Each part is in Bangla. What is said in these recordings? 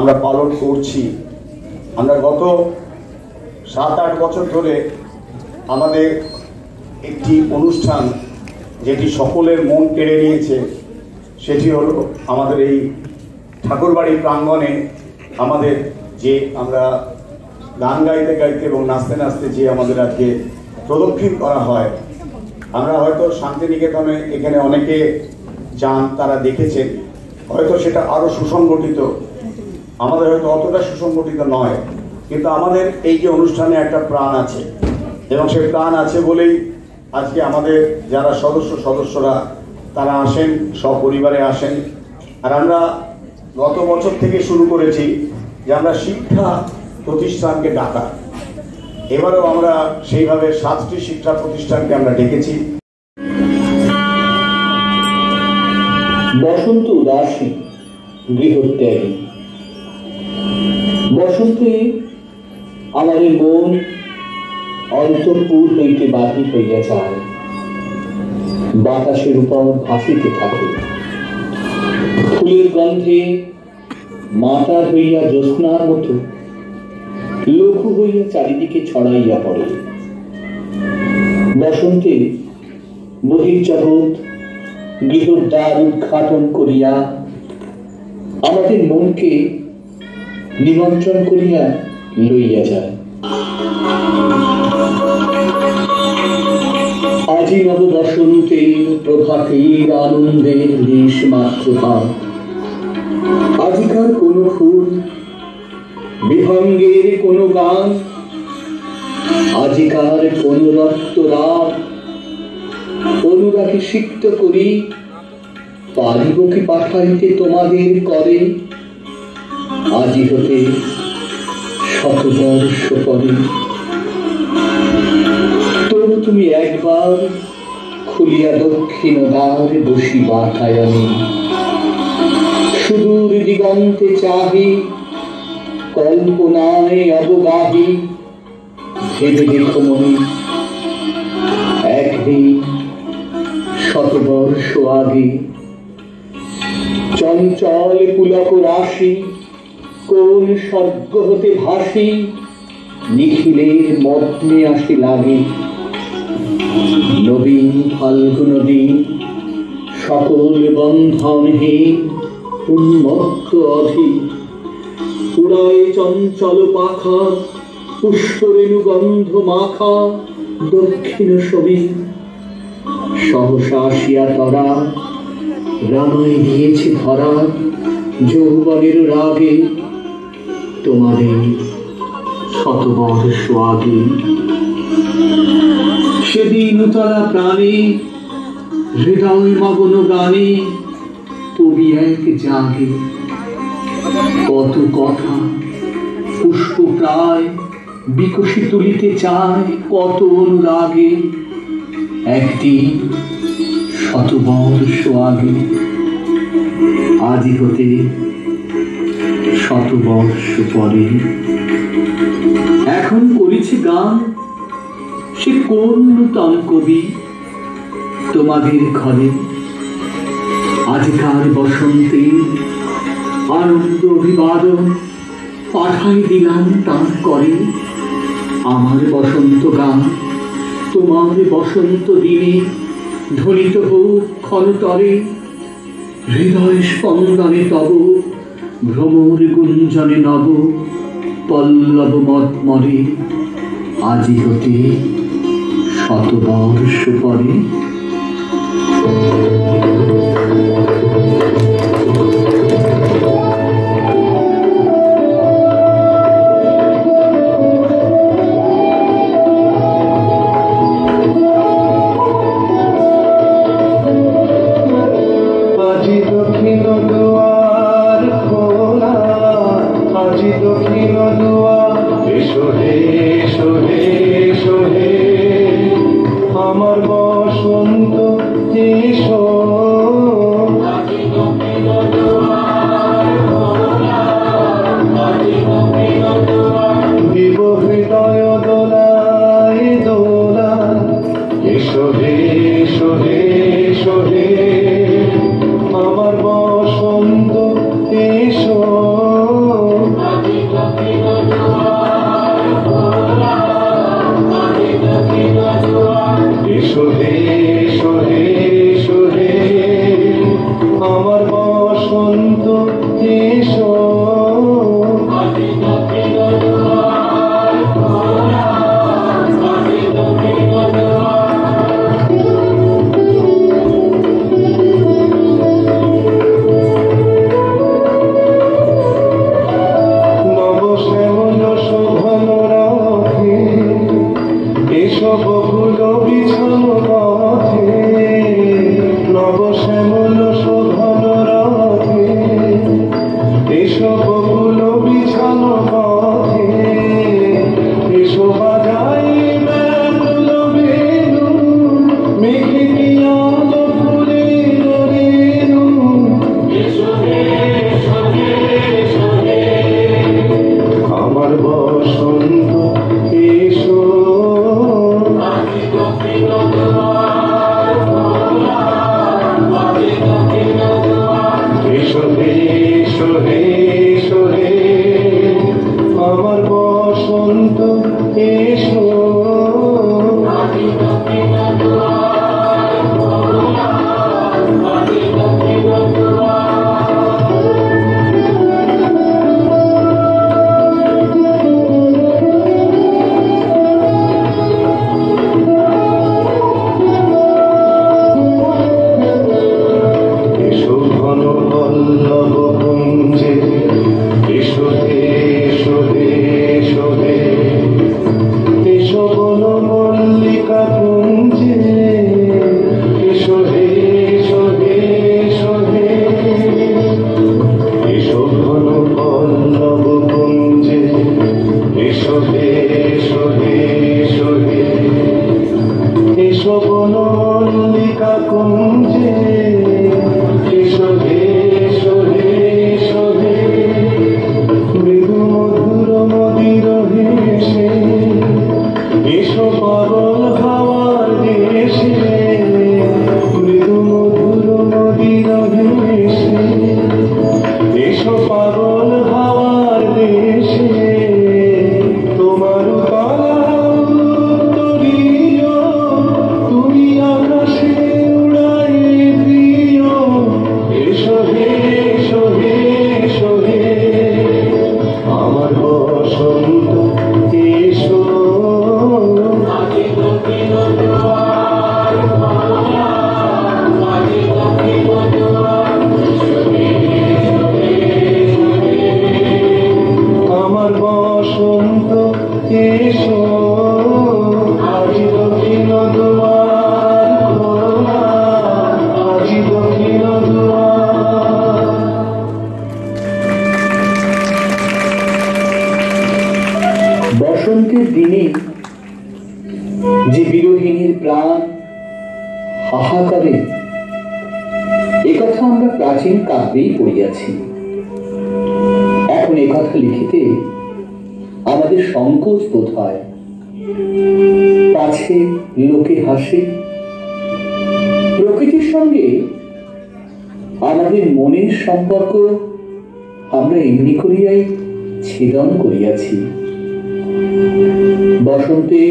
আমরা পালন করছি। আমরা গত 7-8 বছর ধরে আমাদের একটি অনুষ্ঠান যেটি সকলের মন কেড়ে নিয়েছে, সেটি হলো আমাদের এই ঠাকুরবাড়ি প্রাঙ্গণে আমাদের যে আমরা গান গাইতে গাইতে এবং নাচতে নাচতে যে আমাদের আজকে প্রদক্ষিণ করা হয়। আমরা হয়তো শান্তিনিকেতনে এখানে অনেকে যান, তারা দেখেছেন, হয়তো সেটা আরও সুসংগঠিত, আমাদের হয়তো অতটা সুসংগঠিত নয়, কিন্তু আমাদের এই যে অনুষ্ঠানে একটা প্রাণ আছে, এবং সেই প্রাণ আছে বলেই আজকে আমাদের যারা সদস্যরা তারা আসেন, সপরিবারে আসেন। আর আমরা গত বছর থেকে শুরু করেছি যে আমরা শিক্ষা প্রতিষ্ঠানকে ডাকা। এবারেও আমরা সেইভাবে 7টি শিক্ষা প্রতিষ্ঠানকে আমরা ডেকেছি। বসন্ত উদাসী, গৃহত্যাগী। বসন্তে আমাদের মন অন্তঃপুর হইতে বাহির হইয়া যায়, বাতাসের উপর ভাসিতে থাকে, ফুলের গন্ধে মাতার হইয়া জ্যোৎস্নার মতো লঘু হইয়া চারিদিকে ছড়াইয়া পড়ে। বসন্তে বহির্জগৎ গৃহর দ্বার উদ্ঘাটন করিয়া আমাদের মনকে নিমন্ত্রণ করিয়া লইয়া যায়। আজি নব বসন্তের প্রভাতের আনন্দের লেশ মাত্র ভাব। আজিকার কোন ফুল, বিভঙ্গের কোন গান, আজিকার কোন রক্তরাগ অনুরাগে সিক্ত করি পারিব কি পাঠাইতে তোমাদের করে। আজি হতে 100 বর্ষ পরে তবু তুমি একবার খুলিয়া দক্ষিণ দ্বার বসিবা ঠায়ানি। সুদূর দিগন্তে চাহি কল্পনায় অবগাহী, ভেবে দেখো মনে একদিন 100 বর্ষ আগে চঞ্চল পুলক রাশি কোন স্বর্গ হতে ভাসি নিখিলের মগ্নে আসি লাগে। নবীন ফাল্গুন দিন সকল বন্ধনহীন উন্মত্ত অধীন, উড়ায় চঞ্চল পাখা পুষ্পরেণু গন্ধ মাখা দক্ষিণ সবী। সহসা আসিয়া তরা রামায় দিয়েছে ধরা যৌবনের রাগে তোমাদের 100 বর্ষ আগে। সেদিন উতলা প্রাণে হৃদয় মগ্ন গানে কবি এক জাগে। কত কথা পুষ্প প্রায় বিকশি তুলিতে চায় কত অনুরাগে, একদিন 100 বর্ষ আগে। আজি হতে 100 বর্ষ পরে এখন করেছে গান, সে কোন নূতন কবি তোমাদের ঘরে। আজকার বসন্তে আনন্দ অভিবাদন পাঠাই দিলাম তার করে। আমার বসন্ত গান তোমার বসন্ত দিনে ধ্বনিত হোক ক্ষণতরে। হৃদয় স্পন্দনে তব ভ্রমর গুঞ্জনে নব পল্লব মতমরে। আজি হতে 100 বর্ষ পরে। আমার বসন্ত এসো বসন্ত এসো নবশ্যামল শোভন রাধে এসো বকুল বিছানো পথে নবশ্যামল শোভন রাধে এসো বকুল বিছানো পথে এসো বাজাই ব্যাকুল বেণু মেঘে কি আলো ফুলের রেণু এসো হে এসো হে এসো হে আমার বসন্ত এসো এসো হে এসো হে এসো হে আমার বসন্ত এসো এসো ঘন পল্লব কুঞ্জে এসো হে এসো হে এসো হে এসো বন মল্লিকা কুঞ্জে এসো হে এসো হে এসো হে এসো ঘন পল্লব কুঞ্জে এসো হে এসো হে এসো হে এসো বন মল্লিকা কুঞ্জে এসো হে এসো হে এসো হে মৃদু মধুর মদির হেসে এসো পাগল হাওয়ার দেশে মৃদু মধুর মদির হেসে এসো পাগল হাওয়ার দেশে তোমার উত্তরীয় তুমি আকাশে উড়াই দিও এসো হে এসো হে এসো হে আমার বসন্ত এসো আমার বসন্ত এসো আজি দক্ষিণ দুয়ার খোলা আজি দক্ষিণ দুয়ার বসন্তের দিনে যে বিরোহিনীর প্রাণ হাহাকারে একথা আমরা প্রাচীন কাব্যেই পড়িয়াছি। এখন একথা লিখিতে আমাদের সংকোচ বোধ হয়, পাছে লোকে হাসে। প্রকৃতির সঙ্গে আমাদের মনের সম্পর্ক আমরা এমনি করিয়াই ছেদন করিয়াছি। বসন্তে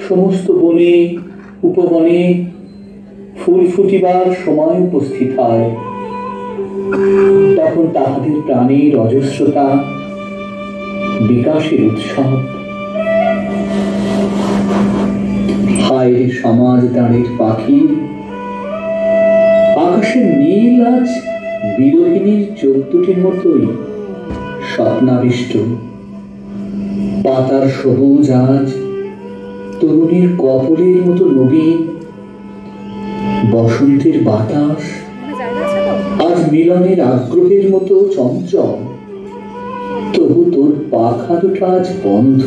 সমস্ত বনে উপবনে ফুল ফুটিবার সময় উপস্থিত হয়। তখন তাহাদের প্রাণের অজস্রতা, বিকাশের উৎসব। হায় রে সমাজ দাঁড়ের পাখি, আকাশের নীল আজ বিরোহিনীর চোখ দুটির মতোই স্বপ্নাবিষ্ট। পাতার সবুজ আজ তরুণীর কপলের মতো নবীন। বসন্তের বাতাস আজ মিলনের আগ্রহের মতো চঞ্চল। তবু তোর পাখা দুটো আজ বন্ধ,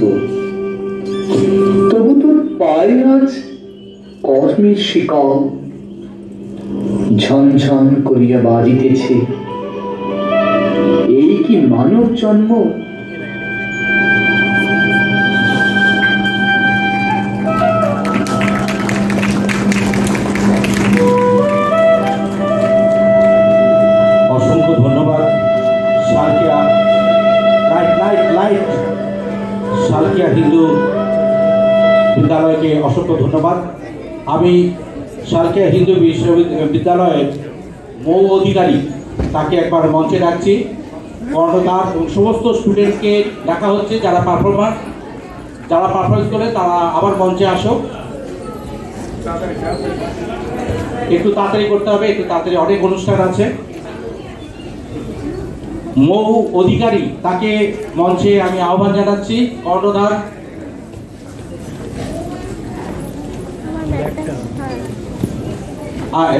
তবু তোর পায়ে আজ কর্মের শিকল ঝনঝন করিয়া বাজিতেছে। এই কি মানব জন্ম? অসংখ্য ধন্যবাদ সালকিয়া লাইট সালকিয়া হিন্দু বিদ্যালয়কে অসংখ্য ধন্যবাদ। আমি সালকিয়া হিন্দু বিশ্ববিদ্যালয়ের মৌ অধিকারী তাকে একবার মঞ্চে ডাকছি। কর্ণধার এবং সমস্ত স্টুডেন্টকে ডাকা হচ্ছে, যারা পারফরমেন্স করে তারা আবার মঞ্চে আসো। একটু তাড়াতাড়ি করতে হবে, একটু তাড়াতাড়ি, অনেক অনুষ্ঠান আছে। মৌ অধিকারী, তাকে মঞ্চে আমি আহ্বান জানাচ্ছি। কর্ণধার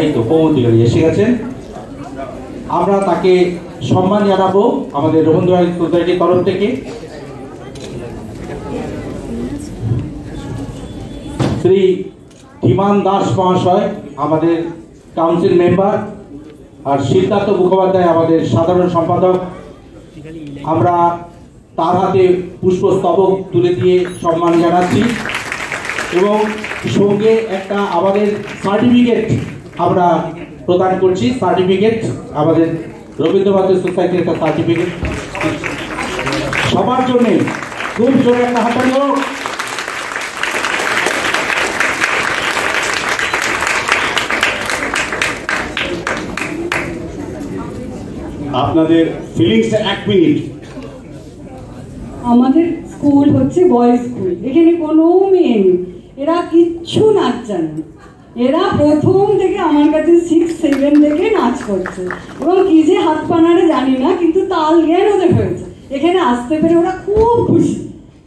এই তো মৌ অধিকারী এসে গেছেন। আমরা তাকে সম্মান জানাবো আমাদের রবীন্দ্র সোসাইটির তরফ থেকে। শ্রী ধীমান দাস মহাশয় আমাদের কাউন্সিল মেম্বার, আর সিদ্ধার্থ মুখোপাধ্যায় আমাদের সাধারণ সম্পাদক। আমরা তার হাতে পুষ্পস্তবক তুলে দিয়ে সম্মান জানাচ্ছি এবং সঙ্গে একটা আমাদের সার্টিফিকেট আমরা প্রদান করছি। সার্টিফিকেট আমাদের রবীন্দ্রভারতী সোসাইটির একটা সার্টিফিকেট সবার জন্য। খুব জোরে একটা হাততালি হোক। আপনাদের ফিলিংস 1 মিনিট। আমাদের স্কুল হচ্ছে বয়েজ স্কুল, এখানে কোনো মেয়ে নেই, এরা কিচ্ছু নাচ জানে না। এরা প্রথম থেকে আমার কাছে 6-7 থেকে নাচ করছে এবং কি যে হাত পানারে জানি না, কিন্তু তাল জ্ঞান ওদের হয়েছে। এখানে আসতে পেরে ওরা খুব খুশি,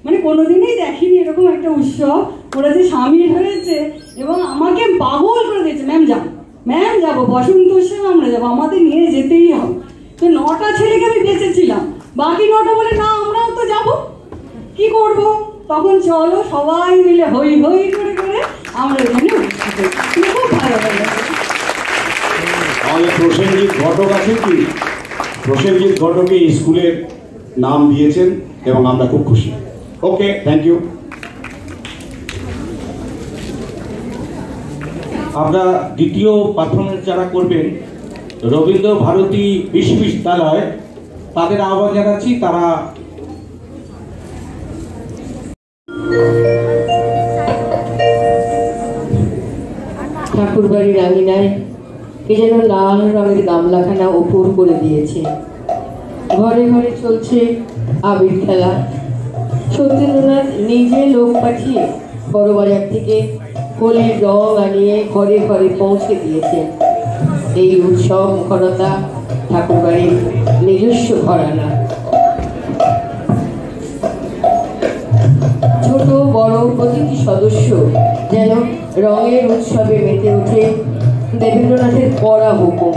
মানে কোনোদিনই দেখিনি এরকম একটা উৎসব। ওরা যে সামিল হয়েছে এবং আমাকে পাগল করে দিয়েছে, ম্যাম যাবো বসন্ত উৎসবে আমরা যাবো, আমাদের নিয়ে যেতেই হবে। তো 9টা ছেলেকে আমি বেঁচেছিলাম, বাকি 9টা বলে না আমরাও তো যাবো, কি করব? তখন চলো সবাই মিলে হই হই করে করে আমরা এখানে খুব ভালো লাগে। আমাদের প্রসেনজিৎ ঘটক আছে কি? প্রসেনজিৎ ঘটকে স্কুলের নাম দিয়েছেন এবং আমরা খুব খুশি। ওকে, থ্যাংক ইউ। আমরা দ্বিতীয় পারফরমেন্স যারা করবেন রবীন্দ্র ভারতী বিশ্ববিদ্যালয়, তাদের আহ্বান জানাচ্ছি। তারা ঠাকুরবাড়ির আঙিনায় কে যেন লাল রঙের গামলাখানা ওপর করে দিয়েছে। ঘরে ঘরে চলছে আবির খেলা। সত্যেন্দ্রনাথ নিজে লোক পাঠিয়ে বড় বাজার থেকে হোলির রং আনিয়ে ঘরে ঘরে পৌঁছে দিয়েছে। এই উৎসব মুখরতা ঠাকুরবাড়ির নিজস্ব ঘরানা। ছোট বড় প্রতিটি সদস্য যেন রঙের উৎসবে মেতে ওঠে দেবেন্দ্রনাথের কড়া হুকুম।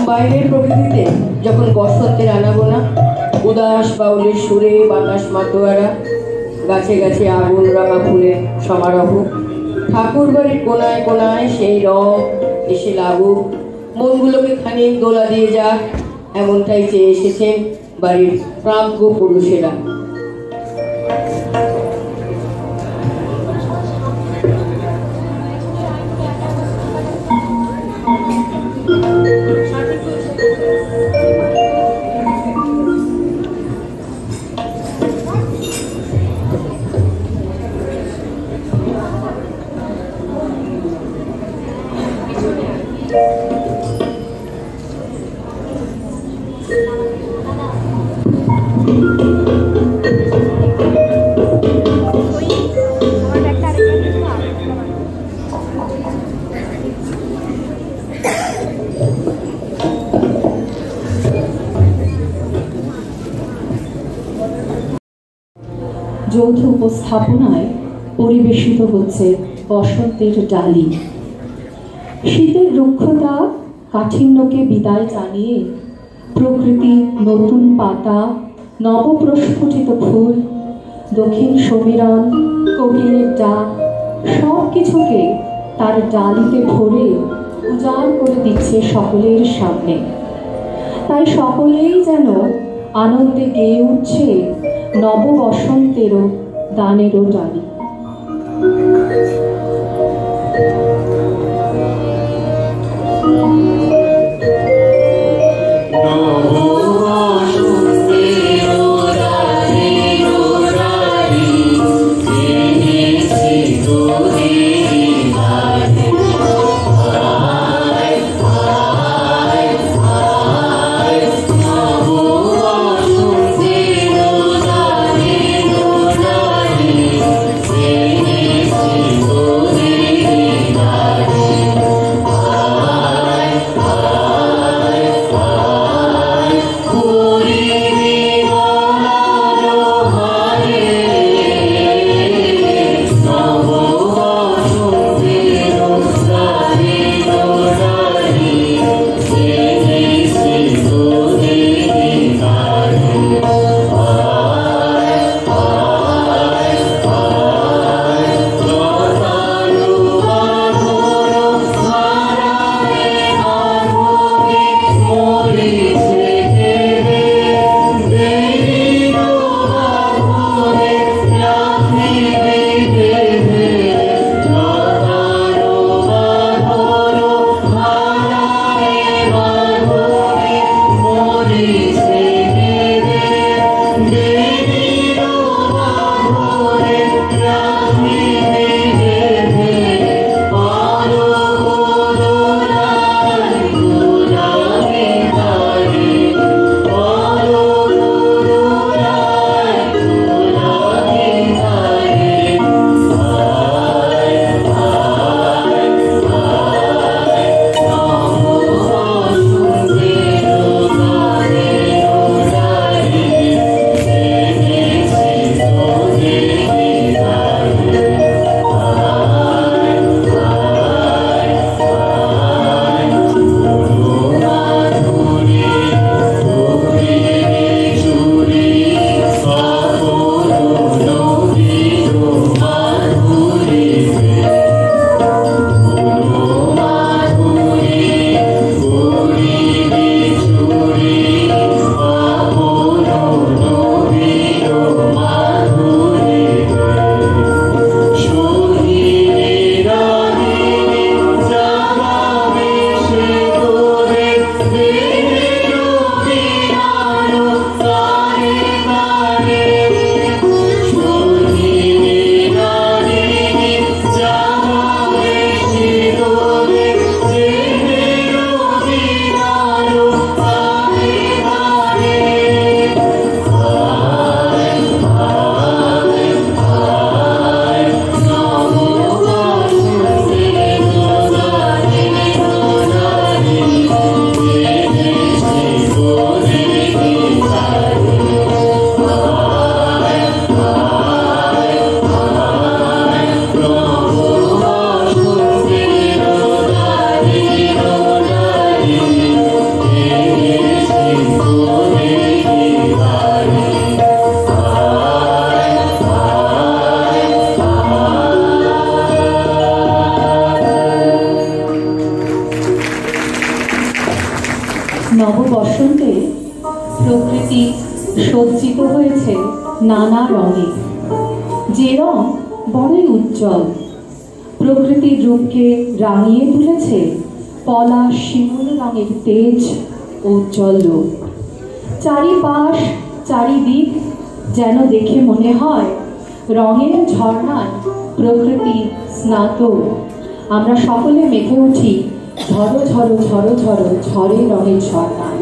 বাইরের প্রকৃতিতে যখন বসন্তের আনাগোনা, উদাস বাউলের সুরে বাতাস মাতোয়ারা, গাছে গাছে আগুন রাঙা ফুলের সমারোহ, ঠাকুরবাড়ির কোনায় কোনায় সেই রং এসে লাগুক, মনগুলোকে খানিক দোলা দিয়ে যাক, এমনটাই চেয়ে এসেছেন বাড়ির প্রাজ্ঞ পুরুষেরা। যৌথ উপস্থাপনায় পরিবেশিত হচ্ছে বসন্তের ডালি। শীতের রুক্ষতা কাঠিন্যকে বিদায় জানিয়ে প্রকৃতি নতুন পাতা, নবপ্রস্ফুটিত ফুল, দক্ষিণ সমীরণ, কোকিলের ডাক সব কিছুকে তার ডালিতে ভরে উজাড় করে দিচ্ছে সকলের সামনে। তাই সকলেই যেন আনন্দে গেয়ে উঠছে নব বসন্তেরও গানেরও ডালি। বসন্তে প্রকৃতি সজ্জিত হয়েছে নানা রঙে, যে রং বড়ই উজ্জ্বল। প্রকৃতির রূপকে রাঙিয়ে তুলেছে পলাশ শিমুল রঙের তেজ উজ্জ্বল। চারিপাশ চারিদিক যেন দেখে মনে হয় রঙের ঝর্ণায় প্রকৃতি স্নাত। আমরা সকলে মেতে উঠি ঝড়ো ঝড়ো ঝড়ো ঝড়ো ঝড়ে রঙের ঝর্ণায়।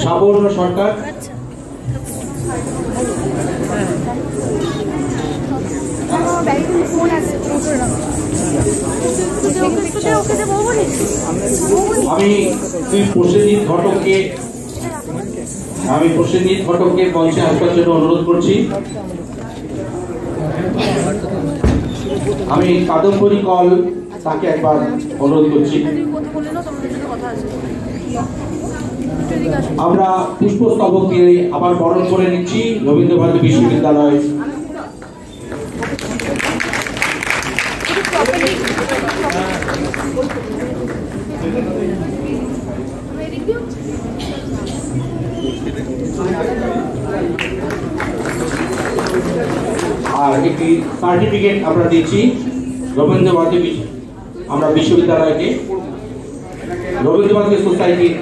সাবর্ণ সরকার, আমি প্রসেনজিৎ ঘটককে মঞ্চে আসবার জন্য অনুরোধ করছি। আমি কাদম্বরী কল তাকে একবার অনুরোধ করছি। আমরা পুষ্পস্তবক দিয়ে আবার বরণ করে নিচ্ছি রবীন্দ্রভারতী বিশ্ববিদ্যালয়। আর একটি সার্টিফিকেট আমরা দিচ্ছি রবীন্দ্রভারতী আমরা বিশ্ববিদ্যালয়কে, রবীন্দ্রভারতী সোসাইটির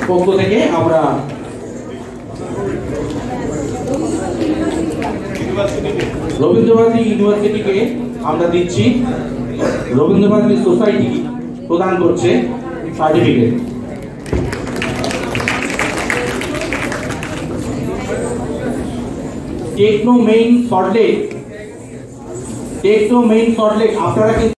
পক্ষ থেকে আমরা রবীন্দ্রভারতী ইউনিভার্সিটিকে আমরা দিচ্ছি, রবীন্দ্রভারতী সোসাইটি প্রদান করছে সার্টিফিকেট। টেকনো মেইন সল্টলেক, আপনারা কিন্তু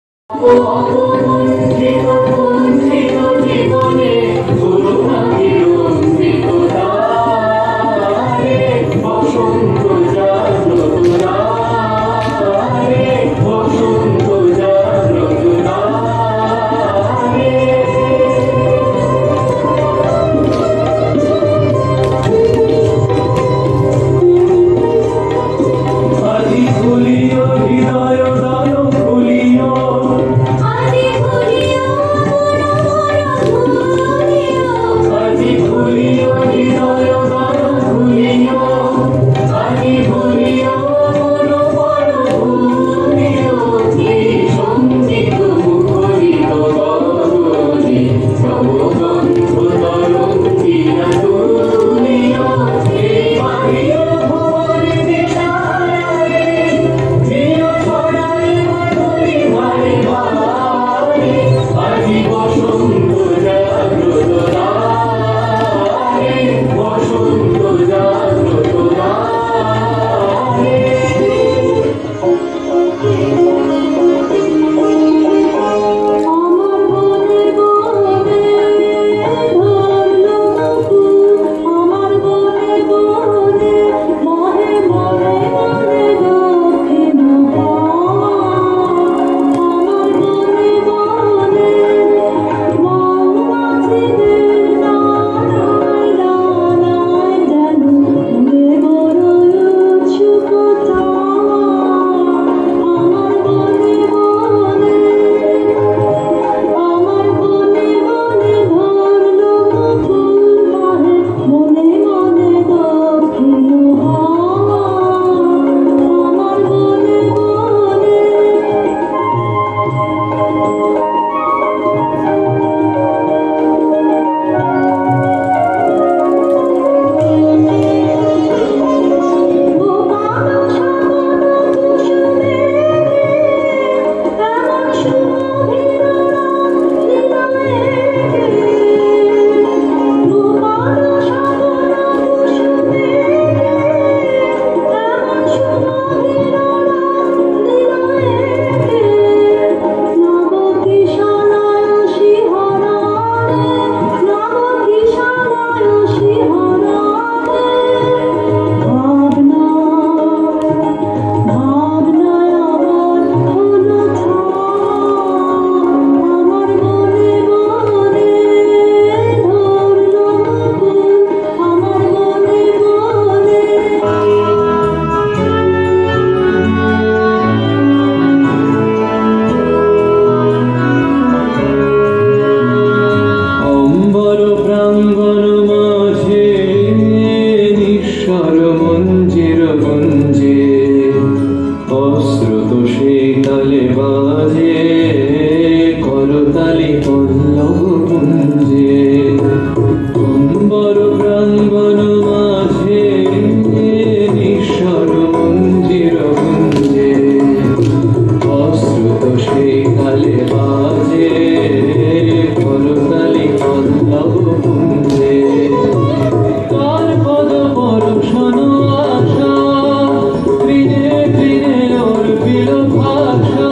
ভাষা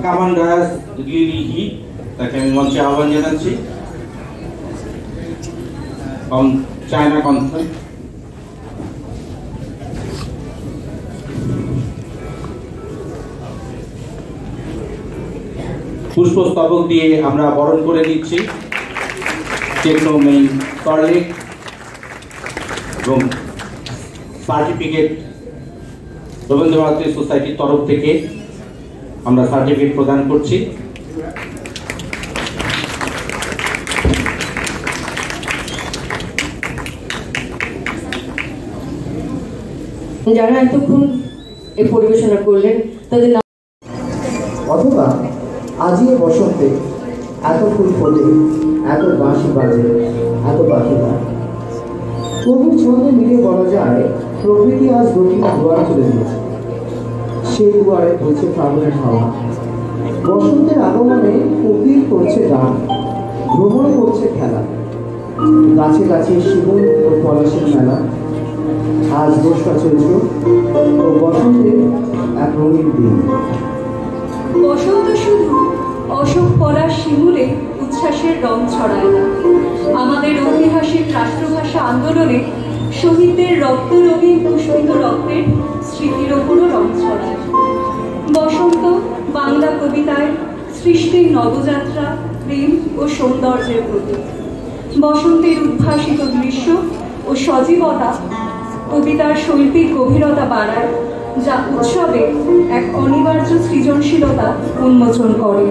কামান রায়াস লিলিহি, তাকে আমি মঞ্চে আহ্বান জানাচ্ছি। চায়না কনফারেন্স পুষ্পস্তবক দিয়ে আমরা বরণ করে দিচ্ছি টেকনো মেইন সল্টলেক এবং সার্টিফিকেট রবীন্দ্র ভারতী সোসাইটির তরফ থেকে আমরা সার্টিফিকেট প্রদান করছি। যারা এতক্ষণ এই পরিবেশনা করলেন তাদের নাম অথবা আজই বসন্তে এত ফুল ফোটে, এত বাঁশি বাজে, এত পাখি গায়। কবির ছন্দে মিলে বলা যায় প্রকৃতি আজ গভীর দুয়ার খুলে দিয়েছে। সেই দুয়ারে বইছে ফাগুনের হাওয়া। বসন্তের আগমনে কোকিল করছে গান, ভ্রমণ করছে খেলা। গাছে গাছে শিমুল ও পলাশের মেলা। আজ 2রা চৈত্র ও বসন্তের এক রঙিন দিন। বসন্ত শুধু অশোক পলাশ শিমুলে উচ্ছ্বাসের রং ছড়ায় না, আমাদের ঐতিহাসিক রাষ্ট্রভাষা আন্দোলনে শহীদদের রক্তরঙিন পুষ্পিত রক্তের স্মৃতির ওপরও রং ছড়ায়। বসন্ত বাংলা কবিতায় সৃষ্টির নবযাত্রা, প্রেম ও সৌন্দর্যের প্রতীক। বসন্তের উদ্ভাসিত দৃশ্য ও সজীবতা কবিতার শৈল্পিক গভীরতা বাড়ায়, যা উৎসবে এক অনিবার্য সৃজনশীলতা উন্মোচন করে।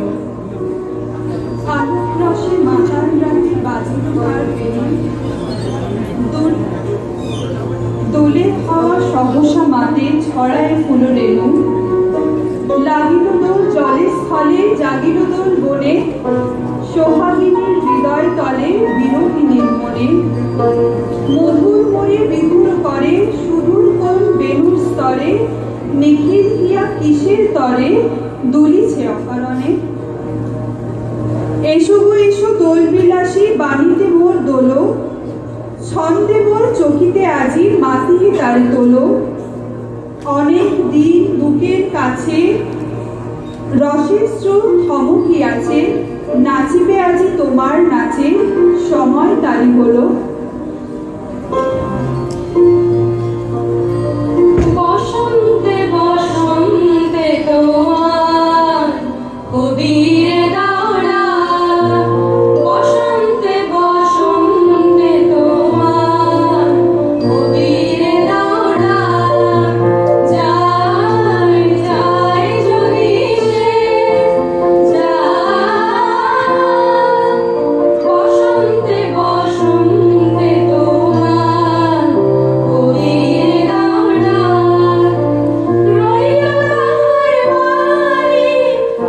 আলোক রসে মাতার রাতে বাজিল তার বেণী, দোলে হওয়া সহসা মাতে ছড়ায় ফুলরেণু। লাগিল দোল জলে স্থলে, জাগিল দোল বনে, সোহাগিনীর হৃদয় তলে বিরোহিনীর মনে। মধুর মোরে বিধুর করে সুদূর কোন বেণুর স্তরে, নিখিল হিয়া কিসের তরে দুলিছে অকারণে। এসো গো এসো দোল বিলাসী বাণীতে মোর দোলো, ছন্দে মোর চকিতে আজি মাতিয়ে তার তোলো। অনেক দিন বুকের কাছে রসের স্রোত থমকিয়াছে, নাচিবে আজি তোমার নাচে সময় তারি হলো। বসন্তে বসন্তে তোমার কবির দাওড়া, বসন্তে বসন্তে তোমার কবির দাওড়া। যাই যাই যদি সে যায়, বসন্তে বসন্তে তোমার কবির দাওড়া। রইল তাহার বাড়ি,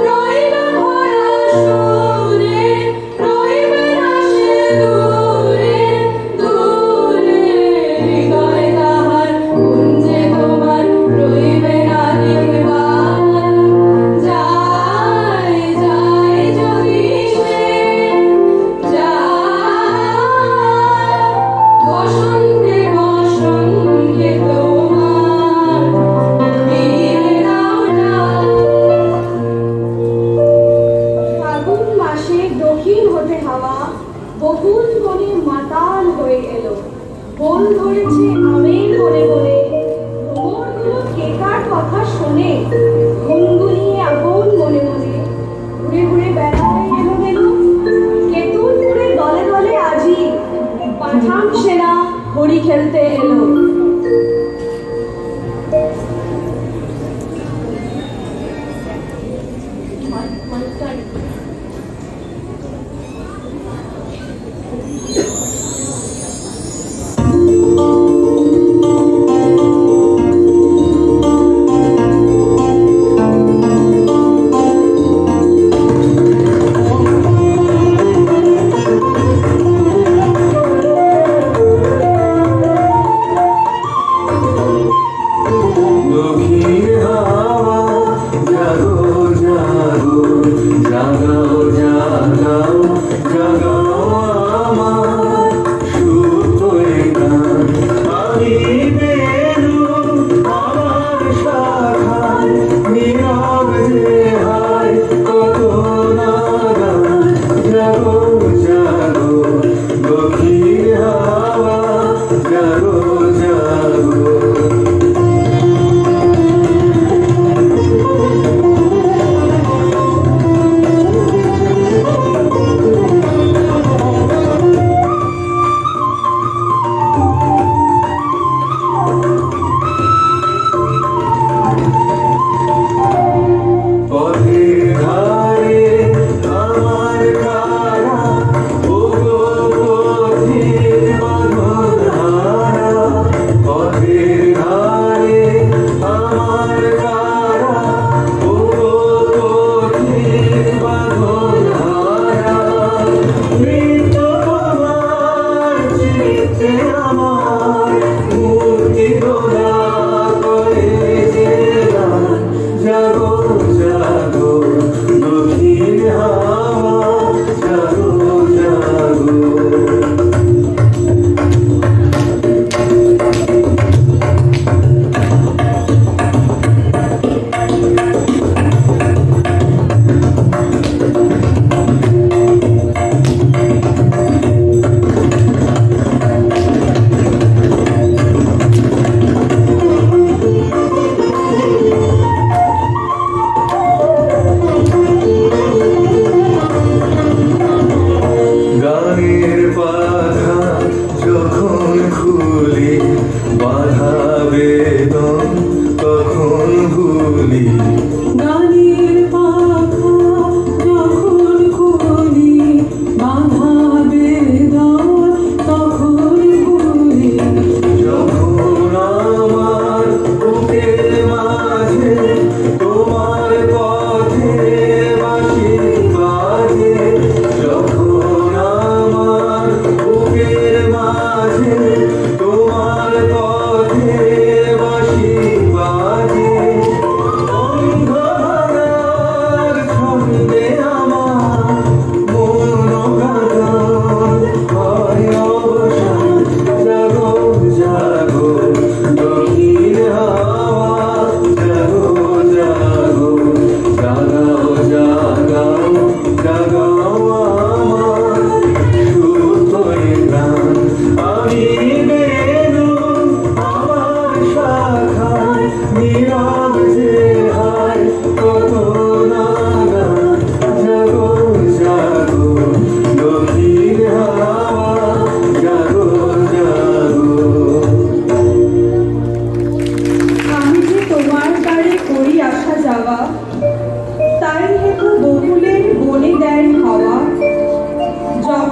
রইল ভরা সুরে, রইবে না সে দূরে দূরে। হৃদয় তাহার কুঞ্জে তোমার রইবে না দিনবার। যাই যাই যদি সে যায়, বসন্তে বসন্তে তোমার কবির দাওড়া। ফাগুন মাসে দক্ষিণ হতে হাওয়া বকুল বনে মাতাল হয়ে এলো। বন ধরেছে আমের বনে বনে, ভ্রমরগুলো কেকার কথা শোনে। ঘুনঘুনিয়ে আপন মনে মনে ঘুরে ঘুরে বেড়ায় এলোমেলো। কেতুলপুরে দলে দলে আজি পাঠান সেনা হরি খেলতে এলো। দক্ষিণ হাওয়া জাগো জাগো, জাগাও জাগাও জাগাও আমার সুতোয় গান। আমি বেরু আমার শাখায় নীরব যে হায়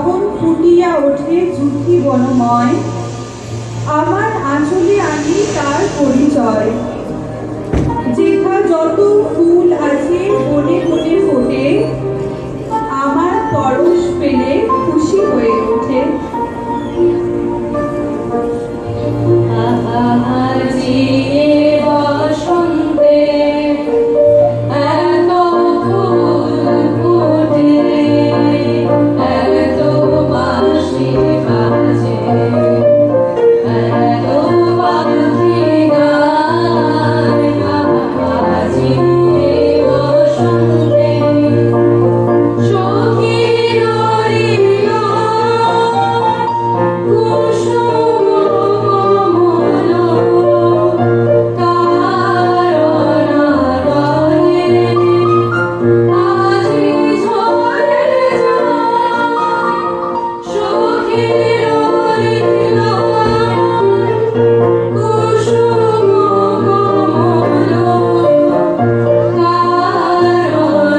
যখন ফুটিয়া ওঠে যুক্তি বনময়, আমার আঁচলে আনি তার পরিচয়। যেথা যত ফুল আছে বনে বনে ফোটে, আমার পরশ পেলে খুশি হয়ে ওঠে। বসন্তে এত ফুল ফোটে, এত বাঁশি বাজে, এত পাখি গায়, আজি বসন্তে সখীর কুসুম কমল কারণারে আজি ঝরে যায়, সখীর কুসুম কমল কারণারে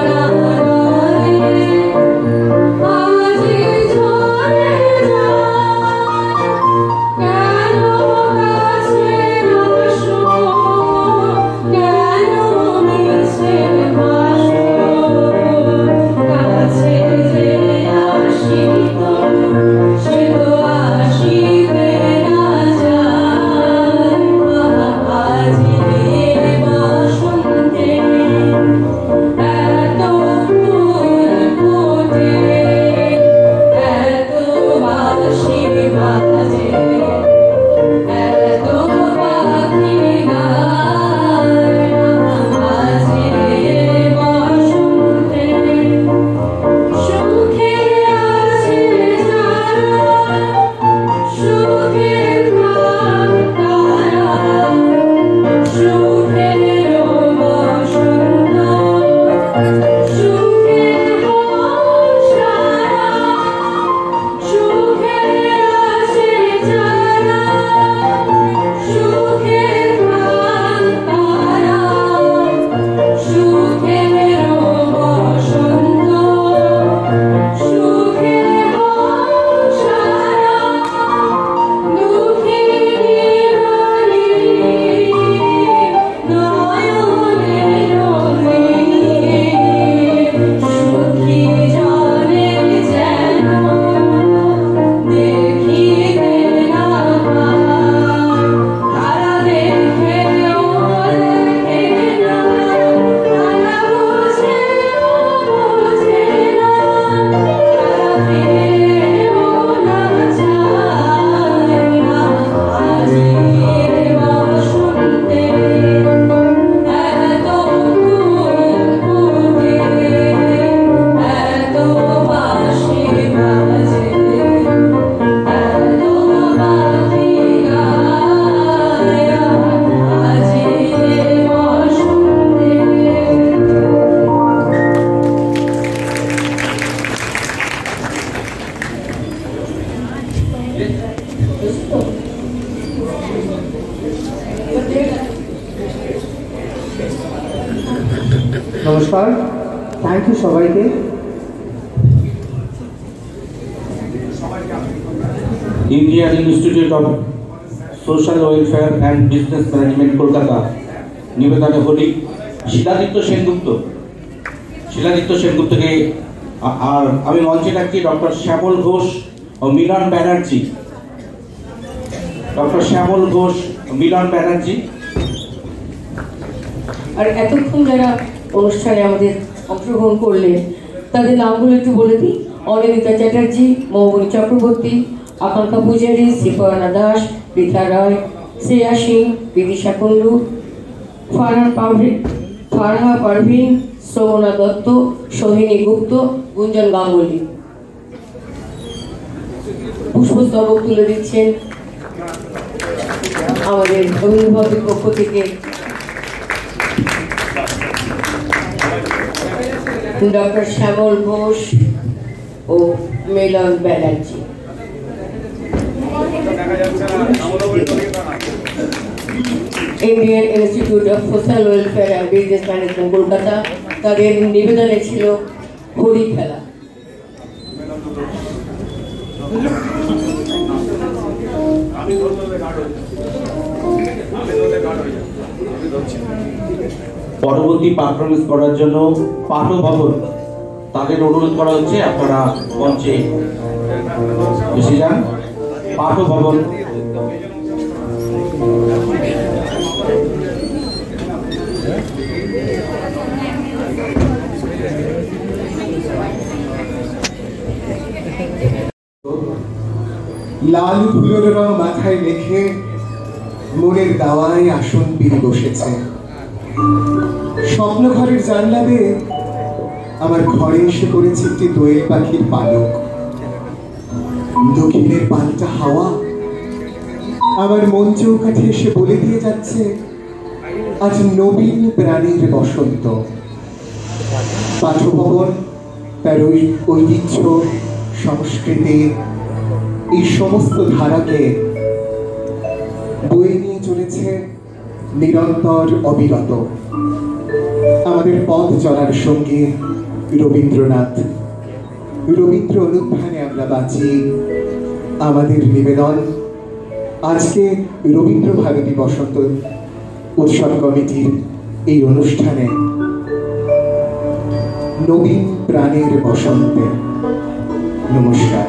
আজি ঝরে যায়। কেন কাছে আসো, কেন মিছে ভাসো, কাছে যে আসিত সে তো আসিবে না যায়। আজি বসন্তে এত ফুল ফোটে, এত বাঁশি বাজে, এত পাখি গায়, আজি বসন্তে সুখে আছে যারা, সুখের প্রাণ তারা, সুখের বসন্ত, সুখের সারা, সুখে আছে যারা, সুখের প্রাণ তারা, সুখের বসন্ত, সুখের সারা, দুঃখের নয়নের সুখী জানে যেন দেখিতে না পায়, তারা দেখে ও দেখে না, তারা বোঝে ও বোঝে না, তারা পেয়েও না চায় না। আজি বসন্তে এত ফুল ফোটে, এত বাঁশি বাজে, এত পাখি গায়, আজি বসন্তে। নমস্কার, থ্যাংক ইউ সবাইকে। Indian Institute of Social Welfare and Business Management Kolkata নিবেদনে বলি শিলাদিত্য সেনগুপ্তকে আর আমি মঞ্চে ডাকছি ডক্টর শ্যামল ঘোষ ও মিলন ব্যানার্জি। ডক্টর শ্যামল ঘোষ, মিলন ব্যানার্জি। আর এতক্ষণ যারা অনুষ্ঠানে আমাদের অংশগ্রহণ করলেন তাদের নামগুলো একটু বলে দিই। অনিন্দিতা চ্যাটার্জি, মৌবনী চক্রবর্তী, আকাঙ্ক্ষা পূজারী, শ্রীপর্ণা দাস, পৃথা রায়, শ্রেয়া সিং, বিদিশা কুণ্ডু, ফারহা পারভিন, শ্রবণা দত্ত, সোহিনী গুপ্ত, গুঞ্জন গাঙ্গুলি। পুষ্পস্তবক তুলে দিচ্ছেন আমাদের অভিভাবকের পক্ষ থেকে ডক্টর শ্যামল ঘোষ ও Milan Banerjee. Indian Institute of Social Welfare and Business Management Kolkata, তাদের নিবেদনে ছিল হোলি খেলা। পরবর্তী পারফরমেন্স করার জন্য পাঠভবন তাদের অনুরোধ করা হচ্ছে, আপনারা মঞ্চে এসে যান। পাঠভবন লাল ধুলোর রং মাথায় মেখে মনের দাওয়ায় আসন পিড়ে বসেছে। স্বপ্নঘরের জানলা দিয়ে আমার ঘরে এসে পড়েছে একটি দোয়েল পাখির পালক। দক্ষিণের পাল্টা হাওয়া আমার মন চৌকাঠে এসে বলে দিয়ে যাচ্ছে আজ নবীন প্রাণীর বসন্ত। পাঠভবন তার ঐতিহ্য, সংস্কৃতি, এই সমস্ত ধারাকে বয়ে নিয়ে চলেছে নিরন্তর অবিরত। আমাদের পথ চলার সঙ্গে রবীন্দ্রনাথ, রবীন্দ্র অনুধ্যানে আমরা বাঁচি। আমাদের নিবেদন আজকে রবীন্দ্র ভারতী বসন্ত উৎসব কমিটির এই অনুষ্ঠানে নবীন প্রাণের বসন্তে। নমস্কার।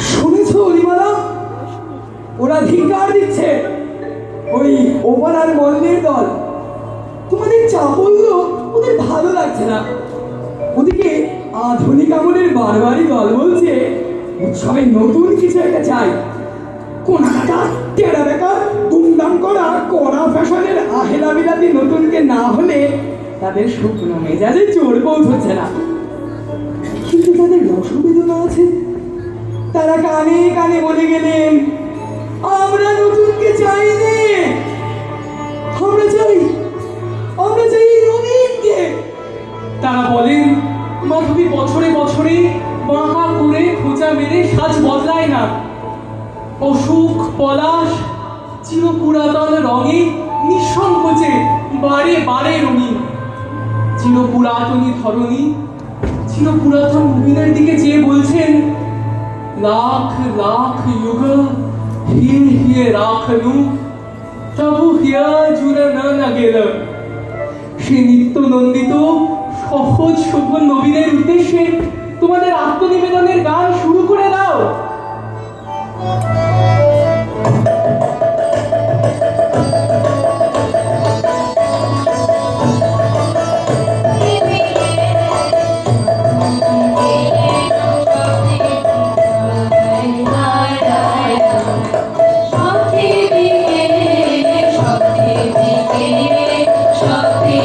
শুনেছ অলিমালা, ওরা ধিক্কার দিচ্ছে, ওই ওপারার মল্লের দল। তোমাদের চা বললো ওদের ভালো লাগছে না। ওদিকে আধুনিক আমলের বারবারই দল বলছে উৎসবে নতুন কিছু একটা চাই। কোনাকাটা টেরা বেকা দুমদাম করা কড়া ফ্যাশনের আহেলা বিলাতি নতুনকে না হলে তাদের শুকনো মেজাজে জোর পৌঁছচ্ছে না। কিন্তু তাদের রসবেদনা আছে। তারা কানে কানে বলে গেলেন আমরা নতুনকে চাই নে, আমরা চাই নবীনকে। তারা বলেন মাধবী বছরে বছরে বাঁকা করে খোঁচা মেরে সাজ বদলায় না। অসুখ পলাশ চিরপুরাতন রঙে নিঃসংকোচে বারে বারে রঙিন। চিরপুরাতনী ধরণী চিরপুরাতন নবীনের দিকে চেয়ে বলছেন লাখ লাখ युग হিয়ে হিয়ে রাখলু তবু হিয়া জুড়ে না গেল। সে নিত্য নন্দিত সহজ শোভন নবীনের উদ্দেশ্যে তোমাদের আত্মনিবেদনের গান শুরু করে দাও। শক্তি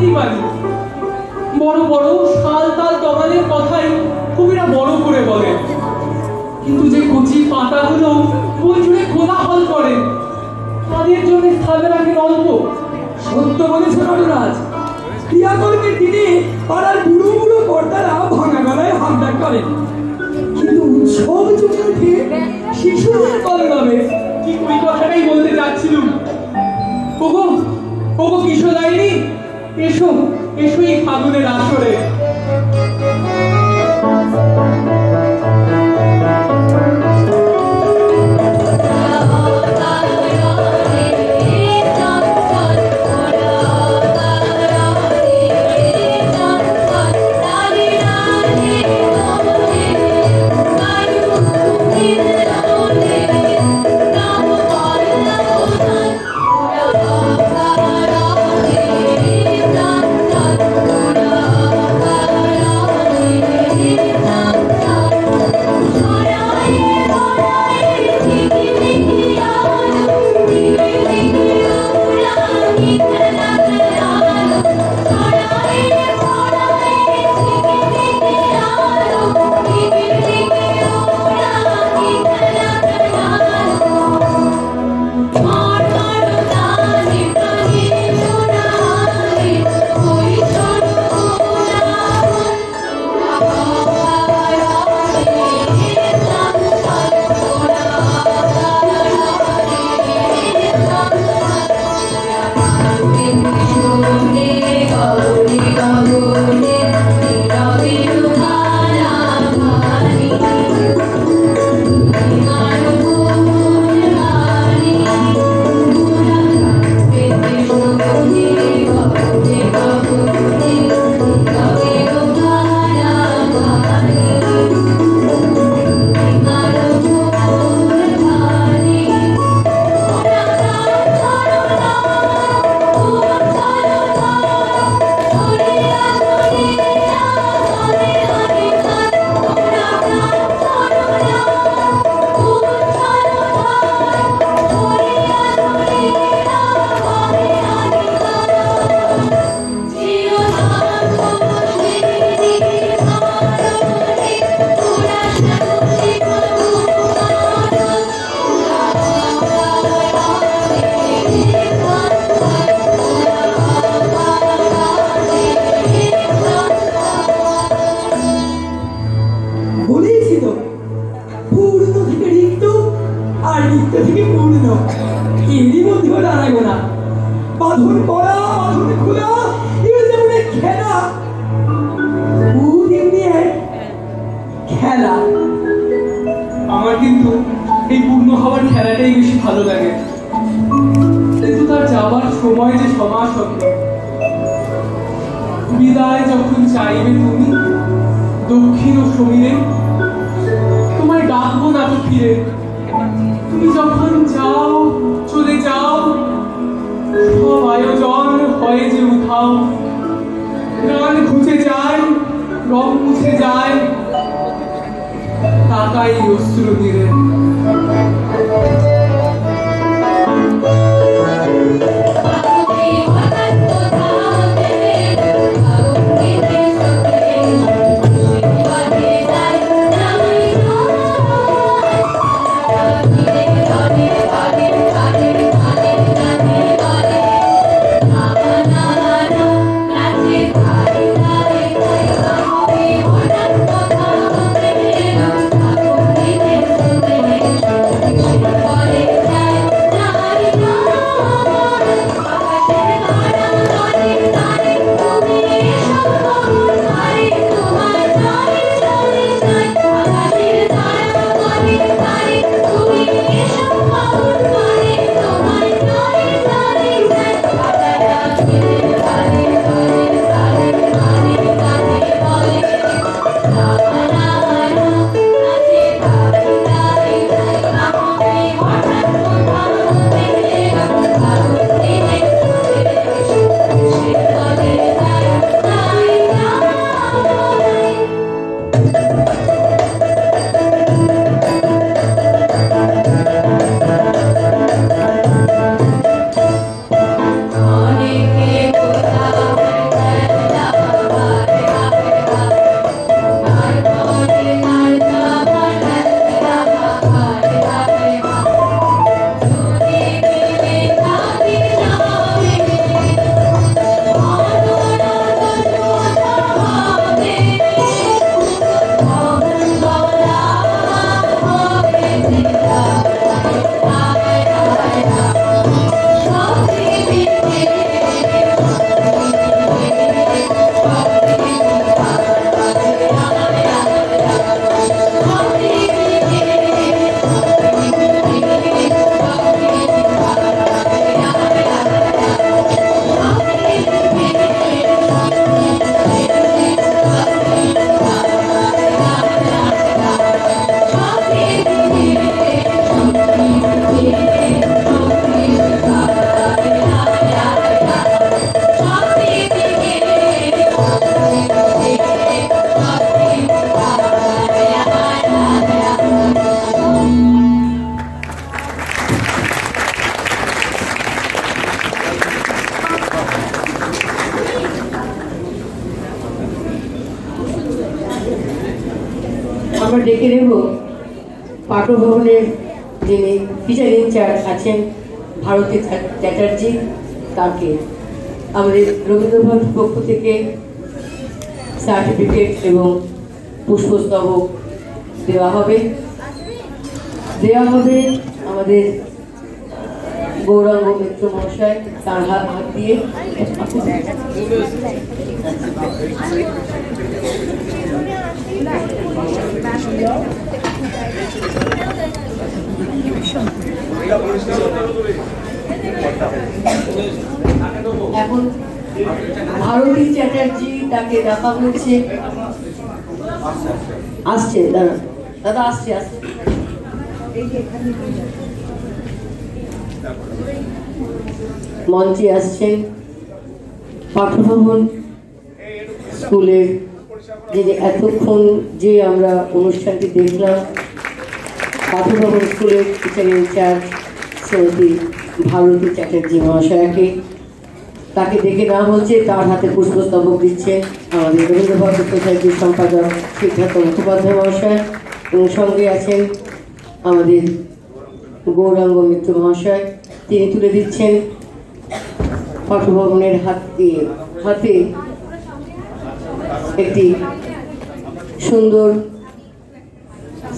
জানতেই পারি। বড় বড় শাল তাল তমালের কথাই কবিরা বড় করে বলেন, কিন্তু যে কচি পাতাগুলো বই জুড়ে কোলাহল করে তাদের জন্য স্থানে রাখেন অল্প। সত্য বলেছ নটরাজ, ক্রিয়াকর্মের দিনে পাড়ার বুড়ো বুড়ো কর্তারা ভাঙা গলায় হাত ডাক করেন, কিন্তু উৎসব জমে ওঠে শিশুদের কলরবে। ঠিক ওই কথাটাই বলতে যাচ্ছিলুম। ওগো ওগো কিশোরাইনি, এসো এসো এই ফাগুনের আসরে। আমার কিন্তু এই পূর্ণ হওয়ার খেলাটাই বেশি ভালো লাগে, কিন্তু তার যাবার সময় যে সমাসত্ব। বিদায় যখন চাইবে তুমি দক্ষিণ ও সমীরে, তোমায় ডাকবো না তো ফিরে। তুমি যখন যাও চলে যাও, সব আয়োজন হয় যে উঠাও। গান ঘুচে যায়, রং মুছে যায়, তাকাই অশ্রু দিলে। Bye. আমরা ডেকে নেব পাঠভবনের যিনি টিচার ইনচার্জ আছেন ভারতী চ্যাটার্জি, তাকে আমাদের রবীন্দ্রভারতীর পক্ষ থেকে সার্টিফিকেট এবং পুষ্পস্তবক দেওয়া হবে আমাদের গৌরাঙ্গ মিত্র মহাশয় তার হাত দিয়ে। এখন ভারতী চ্যাটার্জি তাকে ডাকা হয়েছে, আসছে দাদা, দাদা আসছে আসছে। মঞ্চে আসছেন পাঠভবন স্কুলের যিনি এতক্ষণ যে আমরা অনুষ্ঠানটি দেখলাম, পাঠভবন স্কুলের টিচার ইনচার্জ শ্রীমতী ভারতী চ্যাটার্জি মহাশয়াকে। তাকে দেখে নেওয়া হচ্ছে, তার হাতে পুষ্পস্তবক দিচ্ছে আমাদের রবীন্দ্রভারতী সোসাইটির সম্পাদক সিদ্ধার্থ মুখোপাধ্যায় মহাশয়, এবং সঙ্গে আছেন আমাদের গৌরাঙ্গ মিত্র মহাশয়। তিনি তুলে দিচ্ছেন পাঠভবনের হাতে একটি সুন্দর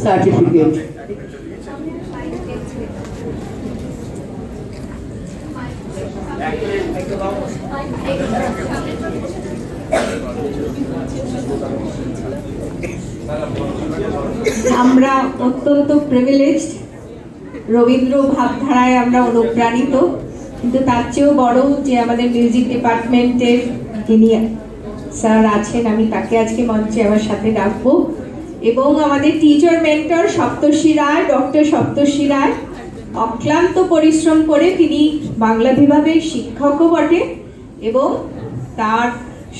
সার্টিফিকেট। আমরা অত্যন্ত প্রিভিলেজড, রবীন্দ্র ভাবধারায় আমরা অনুপ্রাণিত, কিন্তু তার চেয়েও বড় যে আমাদের মিউজিক ডিপার্টমেন্টের যিনি স্যার আছেন, আমি তাকে আজকে মঞ্চে আমার সাথে ডাকবো, এবং আমাদের টিচার মেন্টর সপ্তর্ষি রায়, ডক্টর সপ্তর্ষি রায় অক্লান্ত পরিশ্রম করে তিনি বাংলা বিভাগের শিক্ষকও বটে, এবং তার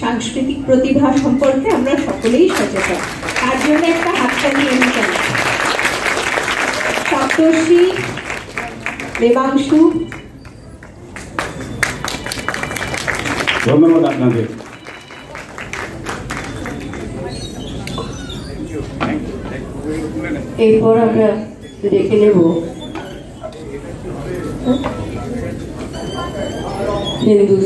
সাংস্কৃতিক প্রতিভা সম্পর্কে আমরা সকলেই সচেতন। তার জন্য একটা হাততালি আমি চাই। সপ্তর্ষি, দেবাংশু, ধন্যবাদ আপনাদের। এরপর আমরা দেখে নেব হিন্দু